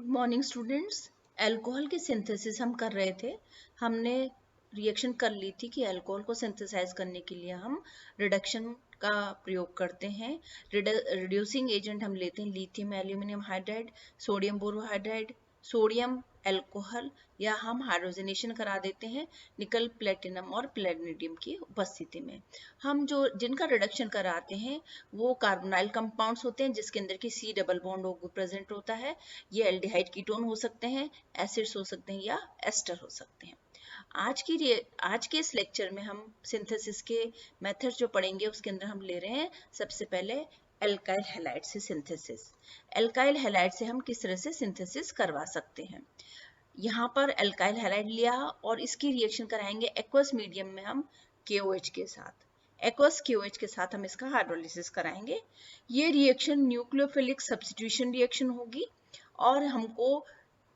Good morning students. Alcohol की synthesis हम कर रहे थे। हमने रिएक्शन कर ली थी कि अल्कोहल को सिंथेसाइज करने के लिए हम रिडक्शन का प्रयोग करते हैं। रिड्यूसिंग एजेंट हम लेते हैं lithium aluminium hydride, sodium borohydride, sodium alcohol, या हम हाइड्रोजनेशन करा देते हैं निकल प्लेटिनम और प्लेटिनम की उपस्थिति में। हम जो जिनका रिडक्शन कराते हैं वो कार्बोनाइल कंपाउंड्स होते हैं जिसके अंदर की सी डबल बॉन्ड प्रेजेंट होता है। ये एल्डिहाइड कीटोन हो सकते हैं, एसिड्स हो सकते हैं, या एस्टर हो सकते हैं। आज के इस लेक्चर में हम सिंथेसिस के मेथड जो पढ़ेंगे उसके अंदर हम ले रहे हैं सबसे पहले एल्काइल हैलाइड से सिंथेसिस। एल्काइल हैलाइड से हम किस तरह से सिंथेसिस करवा सकते हैं। यहाँ पर एल्काइल हैलाइड लिया और इसकी रिएक्शन कराएंगे एक्वस मीडियम में हम KOH के साथ। एक्वस KOH के साथ हम इसका हाइड्रोलिसिस कराएंगे। ये रिएक्शन न्यूक्लियोफिलिक सब्स्टिट्यूशन रिएक्शन होगी और हमको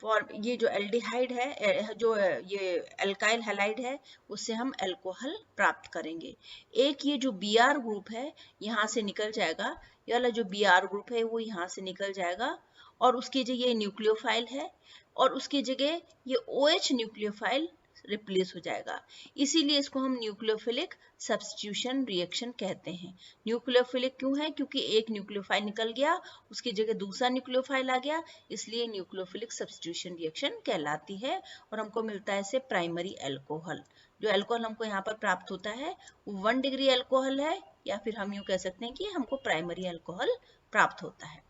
फॉर ये जो एल्डिहाइड है, जो ये एल्काइल हैलाइड है, उससे हम अल्कोहल प्राप्त करेंगे। एक ये जो Br ग्रुप है यहाँ से निकल जाएगा, ये वाला जो Br ग्रुप है वो यहाँ से निकल जाएगा और उसकी जगह न्यूक्लियोफाइल है और उसकी जगह ये OH न्यूक्लियोफाइल रिप्लेस हो जाएगा। इसीलिए इसको हम न्यूक्लियोफिलिक सब्स्टिट्यूशन रिएक्शन कहते हैं। न्यूक्लियोफिलिक क्यों है? क्योंकि एक न्यूक्लियोफाइल निकल गया, उसकी जगह दूसरा न्यूक्लियोफाइल आ गया, इसलिए न्यूक्लियोफिलिक सब्स्टिट्यूशन रिएक्शन कहलाती है और हमको मिलता है इससे प्राइमरी अल्कोहल। जो अल्कोहल हमको यहाँ पर प्राप्त होता है वो 1 डिग्री अल्कोहल है, या फिर हम यूँ कह सकते हैं कि हमको प्राइमरी अल्कोहल प्राप्त होता है।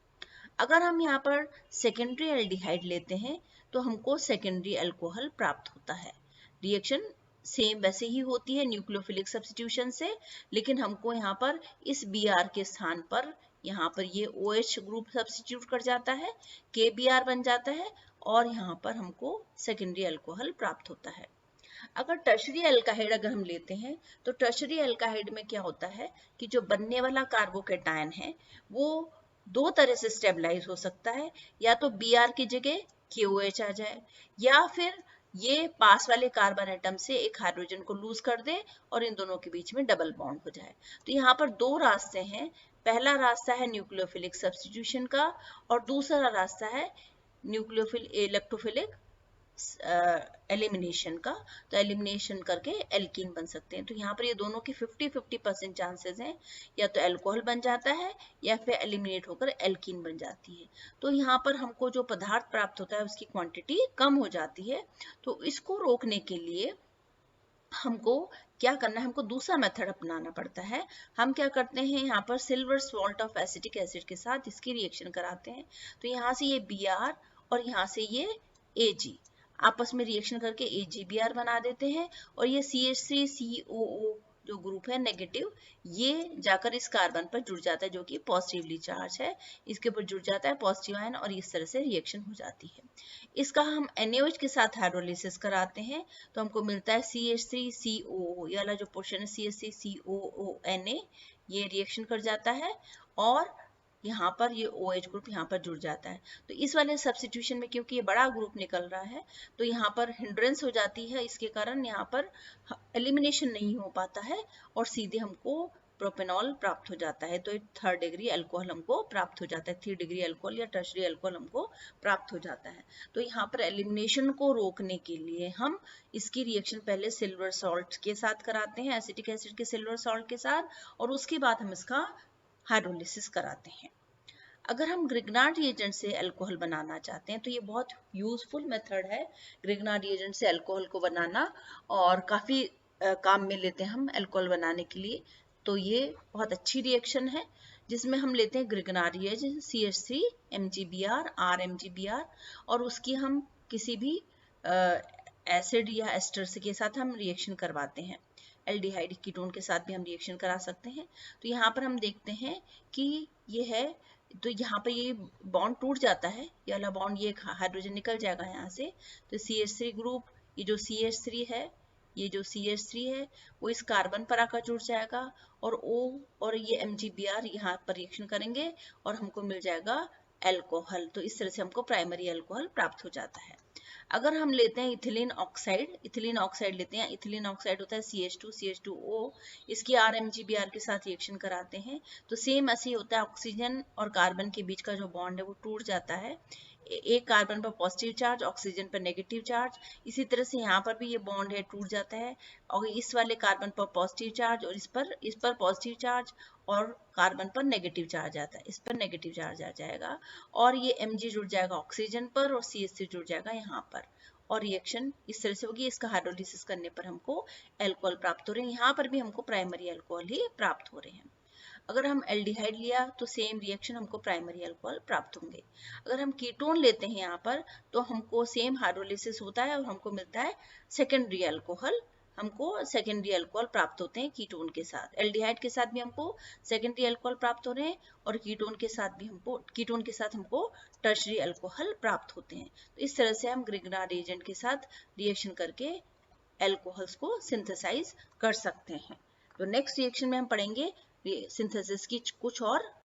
अगर हम यहाँ पर सेकेंडरी एल्डिहाइड लेते हैं तो हमको सेकेंडरी अल्कोहल प्राप्त होता है। रिएक्शन सेम वैसे ही होती है न्यूक्लियोफिलिक सब्स्टिट्यूशन से, लेकिन हमको यहाँ पर इस Br के स्थान पर यहाँ पर ये OH ग्रुप सब्स्टिट्यूट कर जाता है, KBr बन जाता है और यहाँ पर हमको सेकेंडरी अल्कोहल प्राप्त होता है। अगर टर्शरी अल्काहाइड अगर हम लेते हैं तो टर्शरी अल्काहाइड में क्या होता है कि जो बनने वाला कार्बोकेटायन है वो दो तरह से स्टेबलाइज हो सकता है, या तो Br की जगह KOH आ जाए, या फिर ये पास वाले कार्बन एटम से एक हाइड्रोजन को लूज कर दे और इन दोनों के बीच में डबल बॉन्ड हो जाए। तो यहाँ पर दो रास्ते हैं। पहला रास्ता है न्यूक्लियोफिलिक सब्स्टिट्यूशन का और दूसरा रास्ता है इलेक्ट्रोफिलिक एलिमिनेशन का। तो एलिमिनेशन करके एल्कीन बन सकते हैं। तो यहाँ पर ये दोनों के 50-50% चांसेस हैं, या तो अल्कोहल बन जाता है या फिर एलिमिनेट होकर एल्कीन बन जाती है। तो यहाँ पर हमको जो पदार्थ प्राप्त होता है उसकी क्वांटिटी कम हो जाती है। तो इसको रोकने के लिए हमको क्या करना है, हमको दूसरा मेथड अपनाना पड़ता है। हम क्या करते हैं, यहाँ पर silver salt of acetic acid के साथ इसकी रिएक्शन कराते हैं। तो यहाँ से ये Br और यहाँ से ये Ag आपस में रिएक्शन करके AgBr बना देते हैं और ये CH3COO जो ग्रुप है नेगेटिव, ये जाकर इस कार्बन पर जुड़ जाता है जो कि पॉजिटिवली चार्ज है, इसके ऊपर जुड़ जाता है पॉजिटिव आयन और इस तरह से रिएक्शन हो जाती है। इसका हम NaOH के साथ हाइड्रोलिसिस कराते हैं तो हमको मिलता है CH3COO, ये वाला जो पोर्शन है CH3COONA, ये रिएक्शन कर जाता है और यहाँ पर ये OH ग्रुप यहाँ पर जुड़ जाता है। तो इस वाले सब्स्टिट्यूशन में क्योंकि ये बड़ा ग्रुप निकल रहा है तो यहाँ पर हिंड्रेंस हो जाती है, इसके कारण यहाँ पर एलिमिनेशन नहीं हो पाता है और सीधे हमको प्रोपेनॉल प्राप्त हो जाता है। तो 3rd डिग्री अल्कोहल हमको प्राप्त हो जाता है, 3 डिग्री अल्कोहल या टर्शरी अल्कोहल हमको प्राप्त हो जाता है। तो यहाँ पर एलिमिनेशन को रोकने के लिए हम इसकी रिएक्शन पहले सिल्वर सॉल्ट के साथ कराते हैं, एसिटिक एसिड के सिल्वर सॉल्ट के साथ, और उसके बाद हम इसका हाइड्रोलिसिस कराते हैं। अगर हम ग्रिग्नार्ड रिएजेंट से अल्कोहल बनाना चाहते हैं तो ये बहुत यूजफुल मेथड है ग्रिग्नार्ड रिएजेंट से अल्कोहल को बनाना, और काफ़ी काम में लेते हैं हम अल्कोहल बनाने के लिए। तो ये बहुत अच्छी रिएक्शन है जिसमें हम लेते हैं Grignard reagent CH3 MgBr RMgBr और उसकी हम किसी भी एसिड या एस्टर के साथ हम रिएक्शन करवाते हैं। एल्डिहाइड कीटोन के साथ भी हम रिएक्शन करा सकते हैं। तो यहाँ पर हम देखते हैं कि ये है, तो यहाँ पर ये बॉन्ड टूट जाता है, ये वाला बॉन्ड, ये हाइड्रोजन निकल जाएगा यहाँ से। तो CH3 ग्रुप, ये जो CH3 है, ये जो CH3 है वो इस कार्बन पर आकर जुड़ जाएगा और O और ये MgBr यहाँ पर रिएक्शन करेंगे और हमको मिल जाएगा अल्कोहल। तो इस तरह से हमको प्राइमरी अल्कोहल प्राप्त हो जाता है। अगर हम लेते हैं इथिलीन ऑक्साइड लेते हैं, इथिलीन ऑक्साइड होता है CH2CH2O, इसकी RMgBr के साथ रिएक्शन कराते हैं तो सेम ऐसे ही होता है, ऑक्सीजन और कार्बन के बीच का जो बॉन्ड है वो टूट जाता है, एक कार्बन पर पॉजिटिव चार्ज, ऑक्सीजन पर नेगेटिव चार्ज। इसी तरह से यहाँ पर भी ये बॉन्ड है, टूट जाता है, और इस वाले कार्बन पर पॉजिटिव चार्ज और इस पर पॉजिटिव चार्ज, और कार्बन पर नेगेटिव चार्ज आता है, इस पर नेगेटिव चार्ज आ जाएगा, और ये Mg जुड़ जाएगा ऑक्सीजन पर और CH3 जुड़ जाएगा यहाँ पर, और रिएक्शन इस तरह से होगी। इसका हाइड्रोलिसिस करने पर हमको अल्कोहल प्राप्त हो रहे हैं। यहाँ पर भी हमको प्राइमरी अल्कोहल ही प्राप्त हो रहे हैं। अगर हम एल्डिहाइड लिया तो सेम रिएक्शन हमको प्राइमरी अल्कोहल प्राप्त होंगे। अगर हम कीटोन लेते हैं यहाँ पर तो हमको सेम हाइड्रोलिसिस होता है और हमको मिलता है सेकेंडरी अल्कोहल, हमको सेकेंडरी अल्कोहल प्राप्त होते हैं कीटोन के साथ। एल्डिहाइड के साथ भी हमको सेकेंडरी अल्कोहल प्राप्त हो रहे हैं, और कीटोन के साथ हमको टर्शरी अल्कोहल प्राप्त होते हैं। तो इस तरह से हम ग्रिग्नार्ड एजेंट के साथ रिएक्शन करके अल्कोहल्स को सिंथेसाइज कर सकते हैं। तो नेक्स्ट रिएक्शन में हम पढ़ेंगे सिंथेसिस की कुछ और